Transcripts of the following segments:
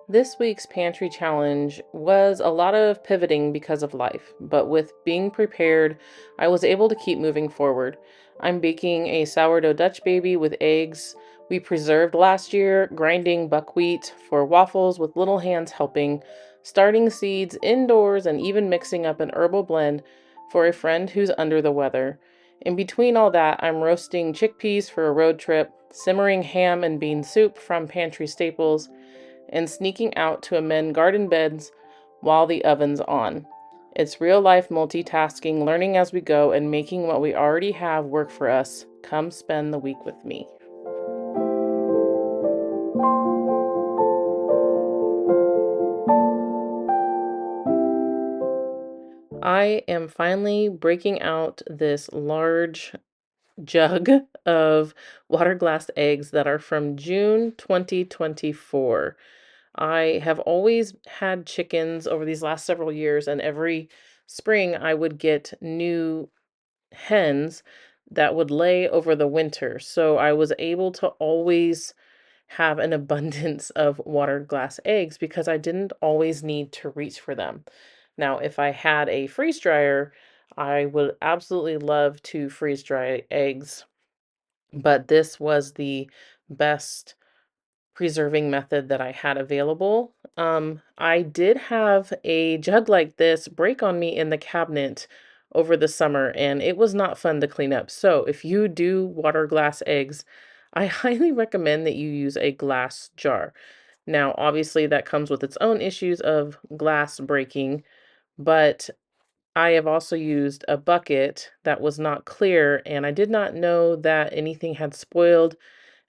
This week's pantry challenge was a lot of pivoting because of life, but with being prepared, I was able to keep moving forward. I'm baking a sourdough Dutch baby with eggs we preserved last year, grinding buckwheat for waffles with little hands helping, starting seeds indoors, and even mixing up an herbal blend for a friend who's under the weather. In between all that, I'm roasting chickpeas for a road trip, simmering ham and bean soup from pantry staples, and sneaking out to amend garden beds while the oven's on. It's real life multitasking, learning as we go, and making what we already have work for us. Come spend the week with me. I am finally breaking out this large jug of water glass eggs that are from June 2024. I have always had chickens over these last several years, and every spring I would get new hens that would lay over the winter. So I was able to always have an abundance of water glass eggs because I didn't always need to reach for them. Now, if I had a freeze dryer, I would absolutely love to freeze dry eggs, but this was the best preserving method that I had available. I did have a jug like this break on me in the cabinet over the summer, and it was not fun to clean up. So, if you do water glass eggs, I highly recommend that you use a glass jar. Now, obviously, that comes with its own issues of glass breaking, but I have also used a bucket that was not clear, and I did not know that anything had spoiled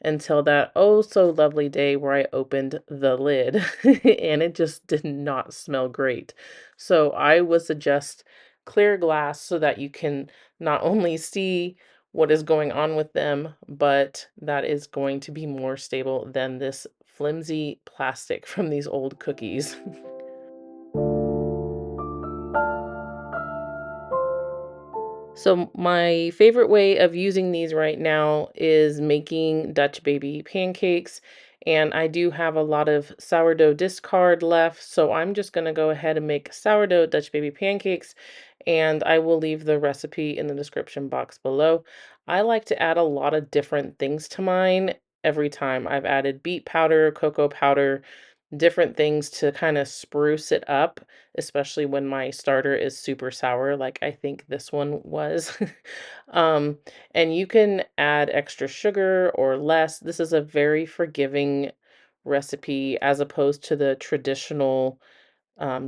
until that oh so lovely day where I opened the lid and it just did not smell great. So I would suggest clear glass so that you can not only see what is going on with them, but that is going to be more stable than this flimsy plastic from these old cookies. So my favorite way of using these right now is making Dutch baby pancakes. And I do have a lot of sourdough discard left, so I'm just going to go ahead and make sourdough Dutch baby pancakes, and I will leave the recipe in the description box below. I like to add a lot of different things to mine every time. I've added beet powder, cocoa powder, different things to kind of spruce it up, especially when my starter is super sour, like I think this one was. um, and you can add extra sugar or less. This is a very forgiving recipe as opposed to the traditional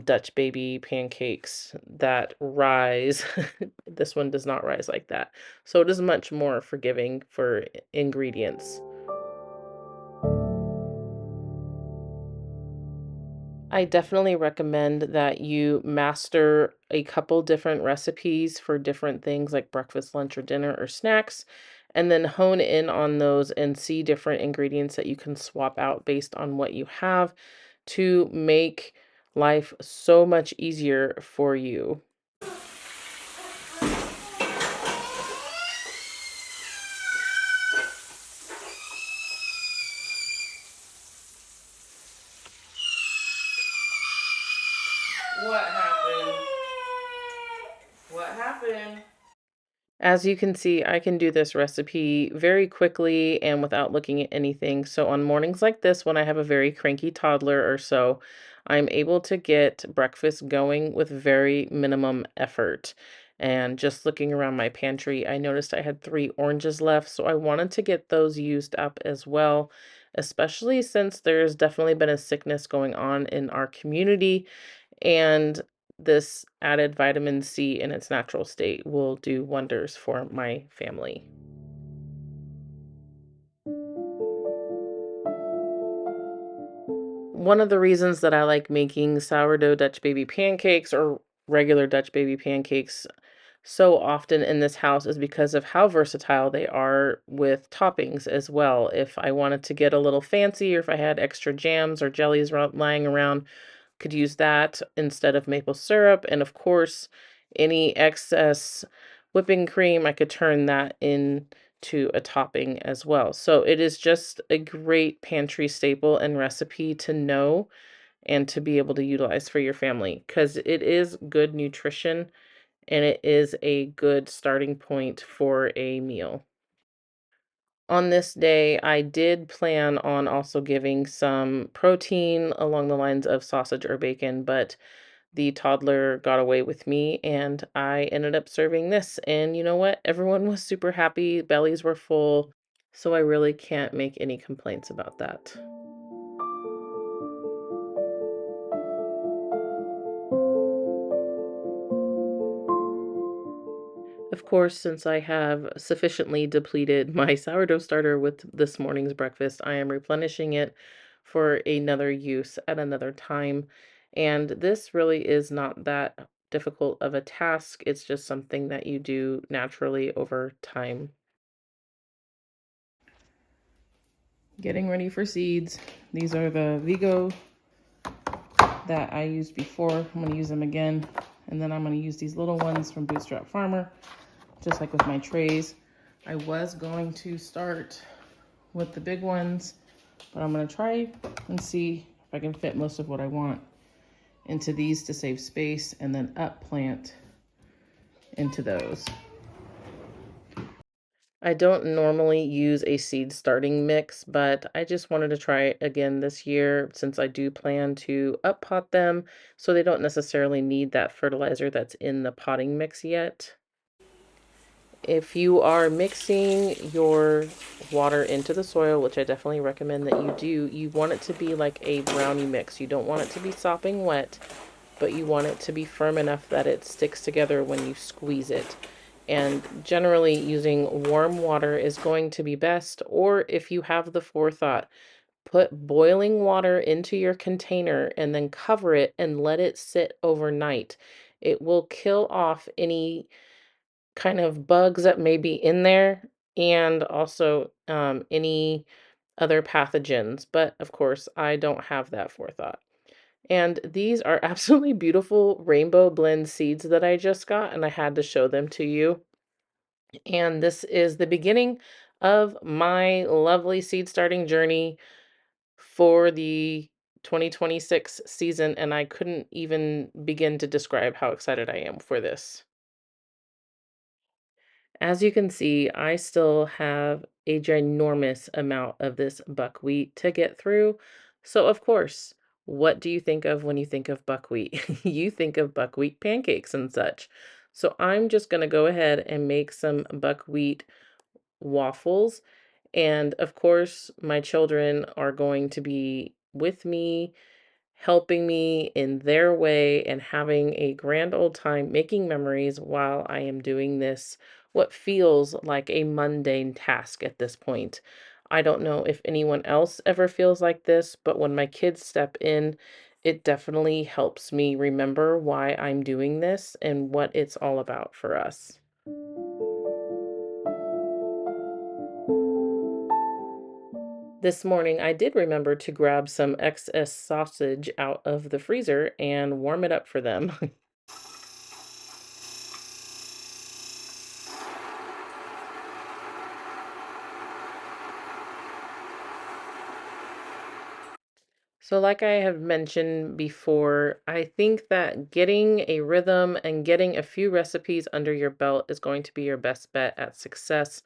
Dutch baby pancakes that rise. This one does not rise like that. So it is much more forgiving for ingredients. I definitely recommend that you master a couple different recipes for different things like breakfast, lunch, or dinner, or snacks, and then hone in on those and see different ingredients that you can swap out based on what you have to make life so much easier for you. What happened? What happened? As you can see, I can do this recipe very quickly and without looking at anything. So on mornings like this, when I have a very cranky toddler or so, I'm able to get breakfast going with very minimum effort. And just looking around my pantry, I noticed I had 3 oranges left, so I wanted to get those used up as well, especially since there's definitely been a sickness going on in our community, and this added vitamin C in its natural state will do wonders for my family. One of the reasons that I like making sourdough Dutch baby pancakes or regular Dutch baby pancakes so often in this house is because of how versatile they are with toppings as well. If I wanted to get a little fancy or if I had extra jams or jellies lying around, could use that instead of maple syrup. And of course, any excess whipping cream, I could turn that in to a topping as well. So it is just a great pantry staple and recipe to know and to be able to utilize for your family because it is good nutrition and it is a good starting point for a meal. On this day, I did plan on also giving some protein along the lines of sausage or bacon, but the toddler got away with me and I ended up serving this. And you know what? Everyone was super happy, bellies were full, so I really can't make any complaints about that. Of course, since I have sufficiently depleted my sourdough starter with this morning's breakfast, I am replenishing it for another use at another time. And this really is not that difficult of a task. It's just something that you do naturally over time. Getting ready for seeds. These are the Vigo that I used before. I'm going to use them again. And then I'm going to use these little ones from Bootstrap Farmer, just like with my trays. I was going to start with the big ones, but I'm going to try and see if I can fit most of what I want into these to save space and then up plant into those. I don't normally use a seed starting mix, but I just wanted to try it again this year since I do plan to up pot them so they don't necessarily need that fertilizer that's in the potting mix yet. If you are mixing your water into the soil, which I definitely recommend that you do, you want it to be like a brownie mix. You don't want it to be sopping wet, but you want it to be firm enough that it sticks together when you squeeze it. And generally, using warm water is going to be best, or if you have the forethought, put boiling water into your container and then cover it and let it sit overnight. It will kill off any kind of bugs that may be in there and also any other pathogens. But of course, I don't have that forethought. And these are absolutely beautiful rainbow blend seeds that I just got, and I had to show them to you. And this is the beginning of my lovely seed starting journey for the 2026 season, and I couldn't even begin to describe how excited I am for this. As you can see, I still have a ginormous amount of this buckwheat to get through. So, of course, what do you think of when you think of buckwheat? You think of buckwheat pancakes and such. So, I'm just going to go ahead and make some buckwheat waffles. And of course, my children are going to be with me helping me in their way and having a grand old time making memories while I am doing this, what feels like a mundane task at this point. I don't know if anyone else ever feels like this, but when my kids step in, it definitely helps me remember why I'm doing this and what it's all about for us. This morning, I did remember to grab some excess sausage out of the freezer and warm it up for them. So, like I have mentioned before, I think that getting a rhythm and getting a few recipes under your belt is going to be your best bet at success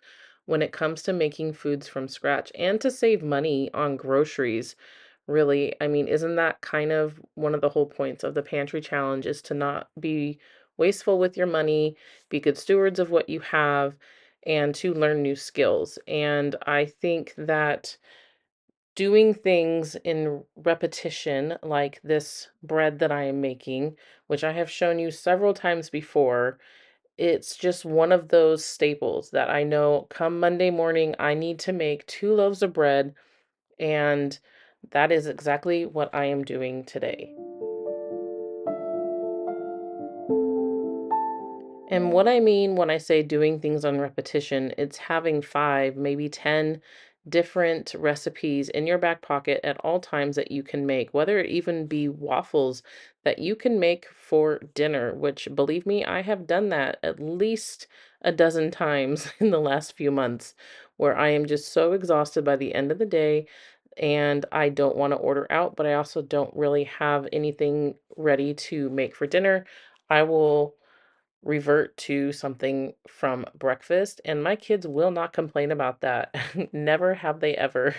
when it comes to making foods from scratch and to save money on groceries. Really, I mean, isn't that kind of one of the whole points of the pantry challenge is to not be wasteful with your money, be good stewards of what you have, and to learn new skills. And I think that doing things in repetition, like this bread that I am making, which I have shown you several times before, it's just one of those staples that I know come Monday morning, I need to make 2 loaves of bread, and that is exactly what I am doing today. And what I mean when I say doing things on repetition, it's having 5, maybe 10 different recipes in your back pocket at all times that you can make, whether it even be waffles that you can make for dinner, which believe me, I have done that at least a dozen times in the last few months, where I am just so exhausted by the end of the day and I don't want to order out, but I also don't really have anything ready to make for dinner. I will revert to something from breakfast, and my kids will not complain about that. Never have they ever,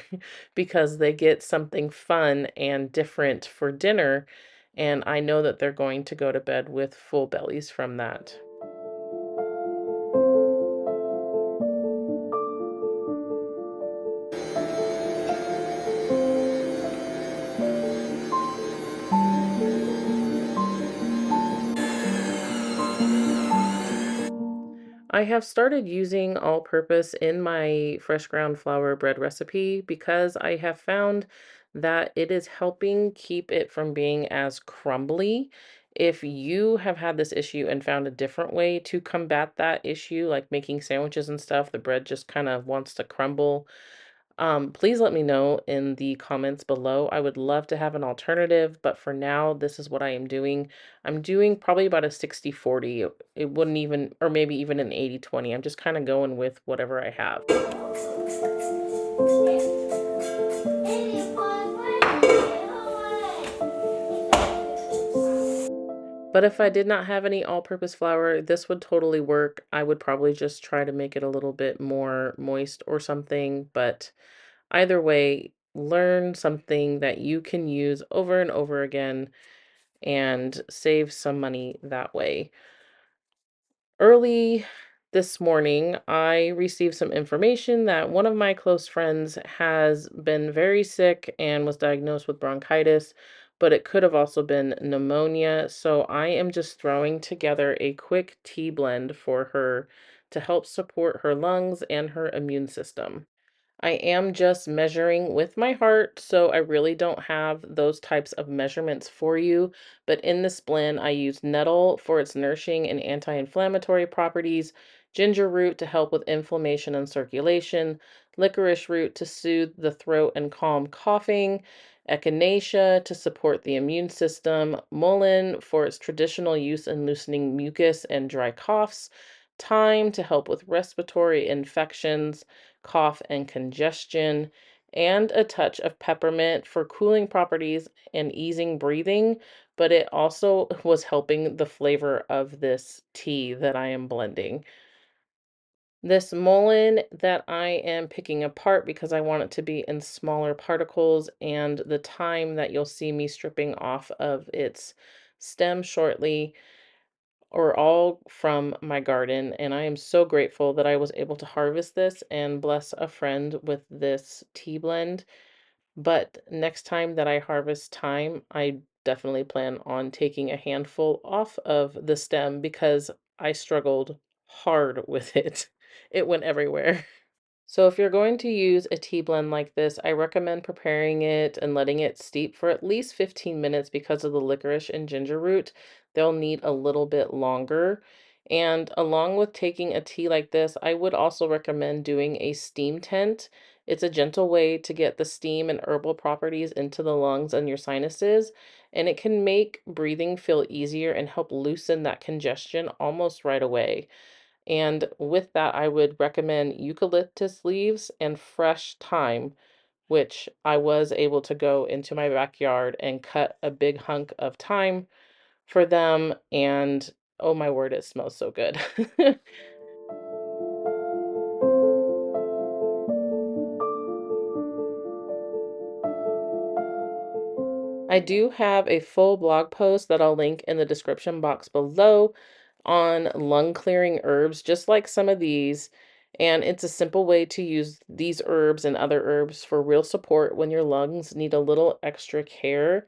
because they get something fun and different for dinner, and I know that they're going to go to bed with full bellies from that. I have started using all purpose in my fresh ground flour bread recipe because I have found that it is helping keep it from being as crumbly. If you have had this issue and found a different way to combat that issue, like making sandwiches and stuff, the bread just kind of wants to crumble, please let me know in the comments below. I would love to have an alternative, but for now, this is what I am doing. I'm doing probably about a 60-40. It wouldn't even, or maybe even an 80-20. I'm just kind of going with whatever I have. But if I did not have any all-purpose flour, this would totally work. I would probably just try to make it a little bit more moist or something, but either way, learn something that you can use over and over again and save some money that way. Early this morning, I received some information that one of my close friends has been very sick and was diagnosed with bronchitis, but it could have also been pneumonia. So I am just throwing together a quick tea blend for her to help support her lungs and her immune system. I am just measuring with my heart, so I really don't have those types of measurements for you. But in this blend, I use nettle for its nourishing and anti-inflammatory properties, ginger root to help with inflammation and circulation, licorice root to soothe the throat and calm coughing, echinacea to support the immune system, mullein for its traditional use in loosening mucus and dry coughs, thyme to help with respiratory infections, cough and congestion, and a touch of peppermint for cooling properties and easing breathing, but it also was helping the flavor of this tea that I am blending. This mullein that I am picking apart because I want it to be in smaller particles, and the thyme that you'll see me stripping off of its stem shortly are all from my garden, and I am so grateful that I was able to harvest this and bless a friend with this tea blend. But next time that I harvest thyme, I definitely plan on taking a handful off of the stem because I struggled hard with it. It went everywhere. So if you're going to use a tea blend like this, I recommend preparing it and letting it steep for at least 15 minutes because of the licorice and ginger root. They'll need a little bit longer. And along with taking a tea like this, I would also recommend doing a steam tent. It's a gentle way to get the steam and herbal properties into the lungs and your sinuses, and it can make breathing feel easier and help loosen that congestion almost right away. And with that, I would recommend eucalyptus leaves and fresh thyme, which I was able to go into my backyard and cut a big hunk of thyme for them. And oh my word, it smells so good. I do have a full blog post that I'll link in the description box below on lung clearing herbs, just like some of these. And it's a simple way to use these herbs and other herbs for real support when your lungs need a little extra care,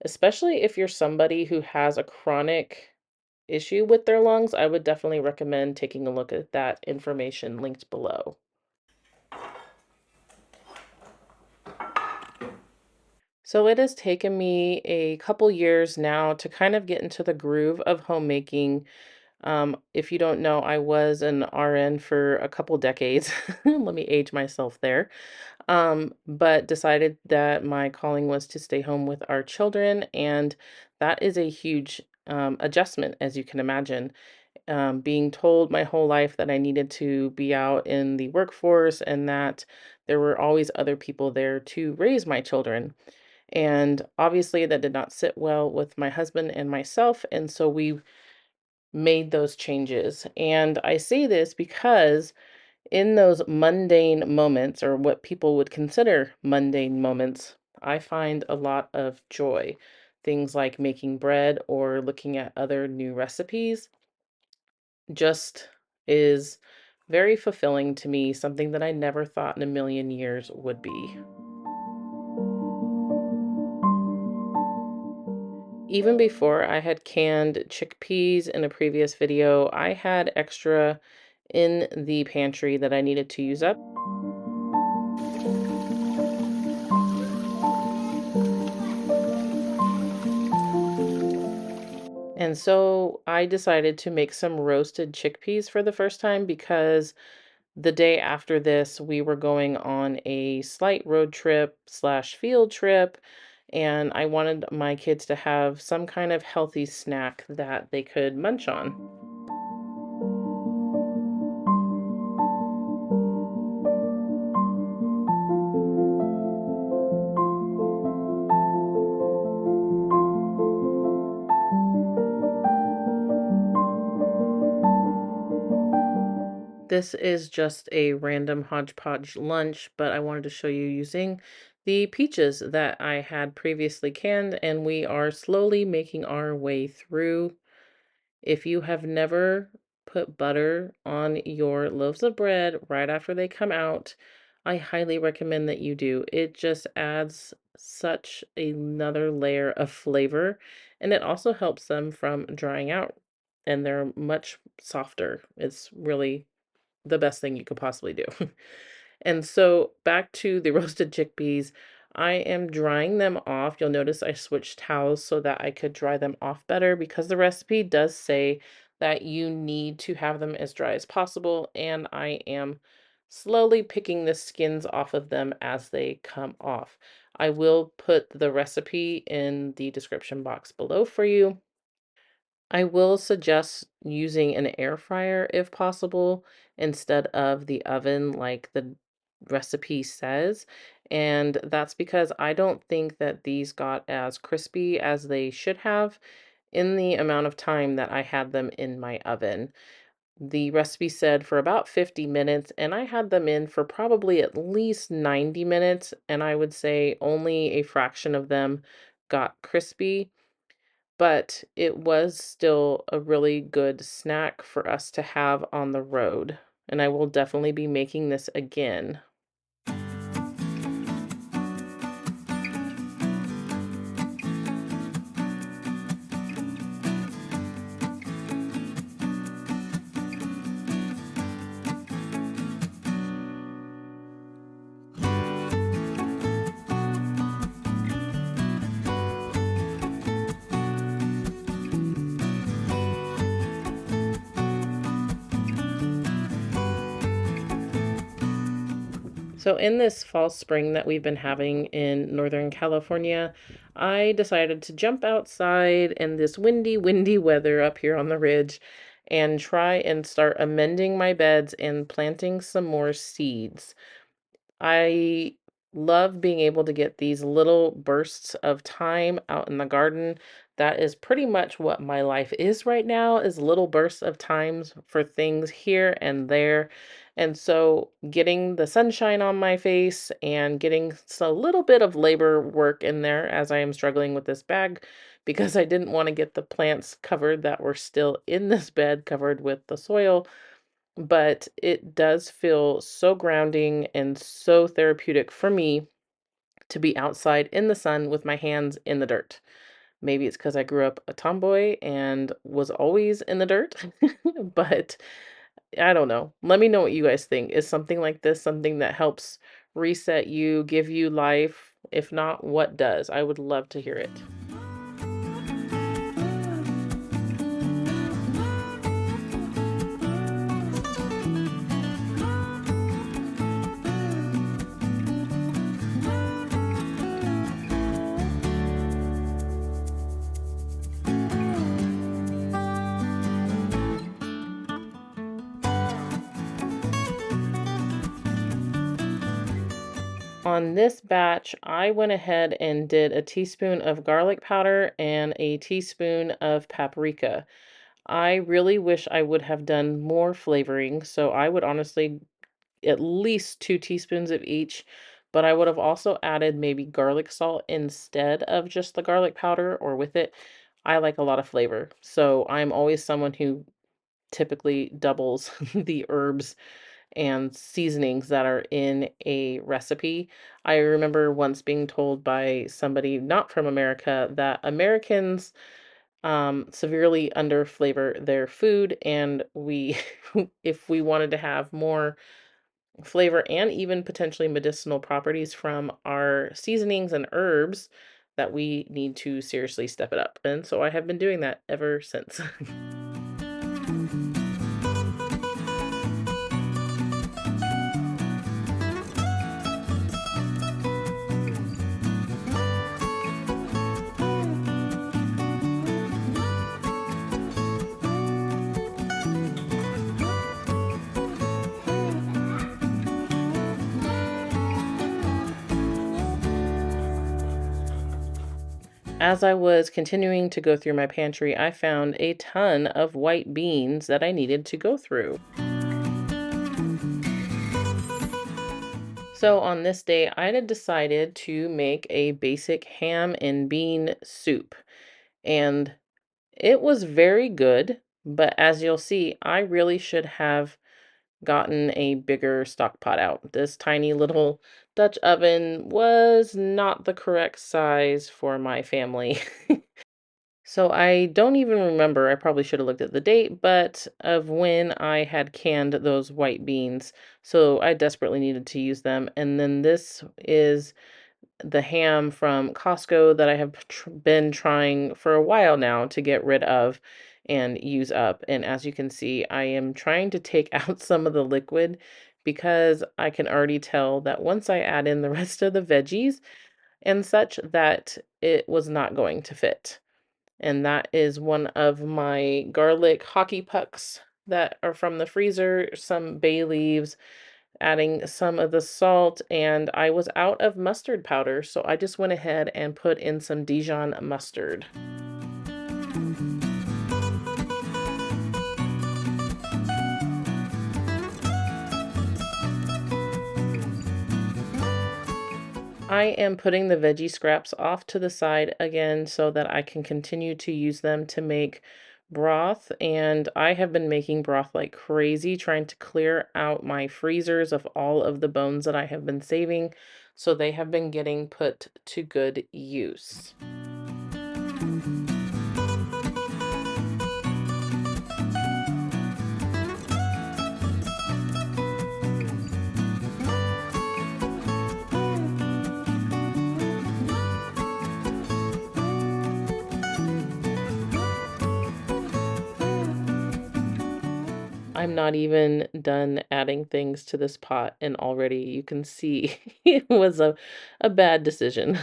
especially if you're somebody who has a chronic issue with their lungs. I would definitely recommend taking a look at that information linked below. So it has taken me a couple years now to kind of get into the groove of homemaking. If you don't know, I was an RN for a couple decades. Let me age myself there. But decided that my calling was to stay home with our children, and that is a huge adjustment, as you can imagine. Being told my whole life that I needed to be out in the workforce and that there were always other people there to raise my children. And obviously, that did not sit well with my husband and myself. And so we made those changes. And I say this because in those mundane moments, or what people would consider mundane moments, I find a lot of joy. Things like making bread or looking at other new recipes just is very fulfilling to me, something that I never thought in a million years would be. Even before I had canned chickpeas in a previous video, I had extra in the pantry that I needed to use up. And so I decided to make some roasted chickpeas for the first time because the day after this, we were going on a slight road trip slash field trip, and I wanted my kids to have some kind of healthy snack that they could munch on. This is just a random hodgepodge lunch, but I wanted to show you using the peaches that I had previously canned, and we are slowly making our way through. If you have never put butter on your loaves of bread right after they come out, I highly recommend that you do. It just adds such another layer of flavor, and it also helps them from drying out, and they're much softer. It's really the best thing you could possibly do. And so back to the roasted chickpeas, I am drying them off. You'll notice I switched towels so that I could dry them off better because the recipe does say that you need to have them as dry as possible. And I am slowly picking the skins off of them as they come off. I will put the recipe in the description box below for you. I will suggest using an air fryer if possible instead of the oven like the recipe says. And that's because I don't think that these got as crispy as they should have in the amount of time that I had them in my oven. The recipe said for about 50 minutes, and I had them in for probably at least 90 minutes, and I would say only a fraction of them got crispy, but it was still a really good snack for us to have on the road. And I will definitely be making this again. So, in this fall spring that we've been having in Northern California, I decided to jump outside in this windy weather up here on the ridge and try and start amending my beds and planting some more seeds. I love being able to get these little bursts of time out in the garden. That is pretty much what my life is right now, is little bursts of times for things here and there. And so getting the sunshine on my face and getting a little bit of labor work in there as I am struggling with this bag because I didn't want to get the plants covered that were still in this bed covered with the soil, but it does feel so grounding and so therapeutic for me to be outside in the sun with my hands in the dirt. Maybe it's because I grew up a tomboy and was always in the dirt, but I don't know. Let me know what you guys think. Is something like this something that helps reset you, give you life? If not, what does? I would love to hear it. On this batch, I went ahead and did a teaspoon of garlic powder and a teaspoon of paprika. I really wish I would have done more flavoring, so I would honestly at least 2 teaspoons of each, but I would have also added maybe garlic salt instead of just the garlic powder or with it. I like a lot of flavor, so I'm always someone who typically doubles the herbs and seasonings that are in a recipe. I remember once being told by somebody not from America that Americans severely under flavor their food, and we if we wanted to have more flavor and even potentially medicinal properties from our seasonings and herbs, that we need to seriously step it up. And so I have been doing that ever since. As I was continuing to go through my pantry, I found a ton of white beans that I needed to go through. So on this day, I had decided to make a basic ham and bean soup, and it was very good. But as you'll see, I really should have gotten a bigger stock pot out. This tiny little Dutch oven was not the correct size for my family. So I don't even remember, I probably should have looked at the date, but of when I had canned those white beans. So I desperately needed to use them. And then this is the ham from Costco that I have been trying for a while now to get rid of and use up. And as you can see, I am trying to take out some of the liquid because I can already tell that once I add in the rest of the veggies and such, that it was not going to fit. And that is one of my garlic hockey pucks that are from the freezer, some bay leaves, adding some of the salt, and I was out of mustard powder, so I just went ahead and put in some Dijon mustard. I am putting the veggie scraps off to the side again so that I can continue to use them to make broth. And I have been making broth like crazy, trying to clear out my freezers of all of the bones that I have been saving. So they have been getting put to good use. I'm not even done adding things to this pot, and already you can see it was a bad decision.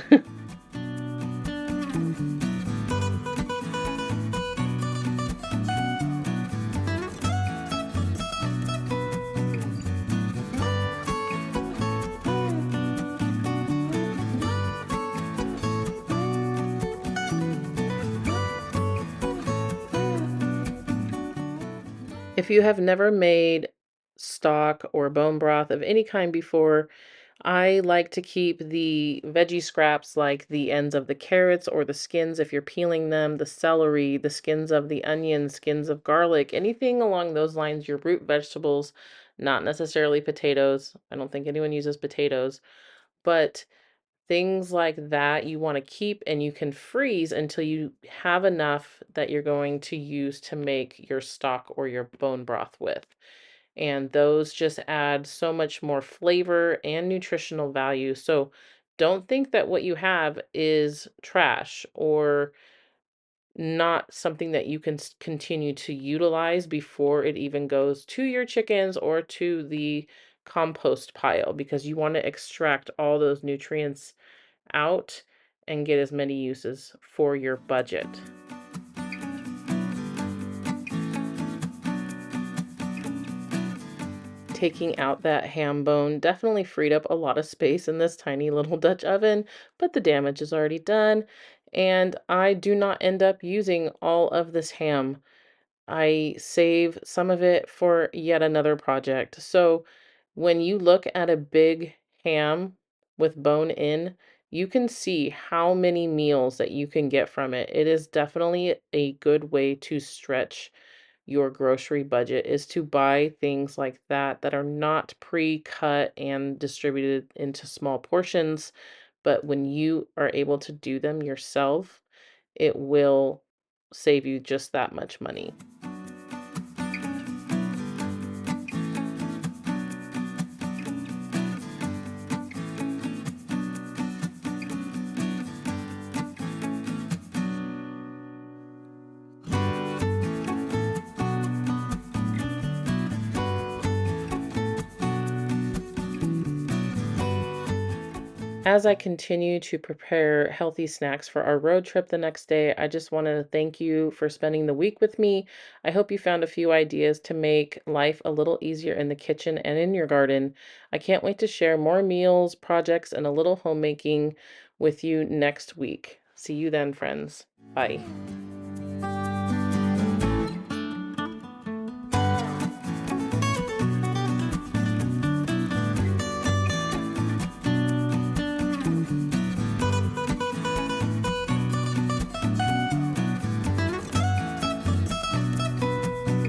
If you have never made stock or bone broth of any kind before, I like to keep the veggie scraps like the ends of the carrots or the skins if you're peeling them, the celery, the skins of the onion, skins of garlic, anything along those lines, your root vegetables, not necessarily potatoes. I don't think anyone uses potatoes, but things like that you want to keep and you can freeze until you have enough that you're going to use to make your stock or your bone broth with. And those just add so much more flavor and nutritional value. So don't think that what you have is trash or not something that you can continue to utilize before it even goes to your chickens or to the compost pile, because you want to extract all those nutrients out and get as many uses for your budget. taking out that ham bone definitely freed up a lot of space in this tiny little Dutch oven, but the damage is already done, and I do not end up using all of this ham. I save some of it for yet another project. So when you look at a big ham with bone in, you can see how many meals that you can get from it. It is definitely a good way to stretch your grocery budget is to buy things like that that are not pre-cut and distributed into small portions. But when you are able to do them yourself, it will save you just that much money. As I continue to prepare healthy snacks for our road trip the next day, I just want to thank you for spending the week with me. I hope you found a few ideas to make life a little easier in the kitchen and in your garden. I can't wait to share more meals, projects, and a little homemaking with you next week. See you then, friends. Bye.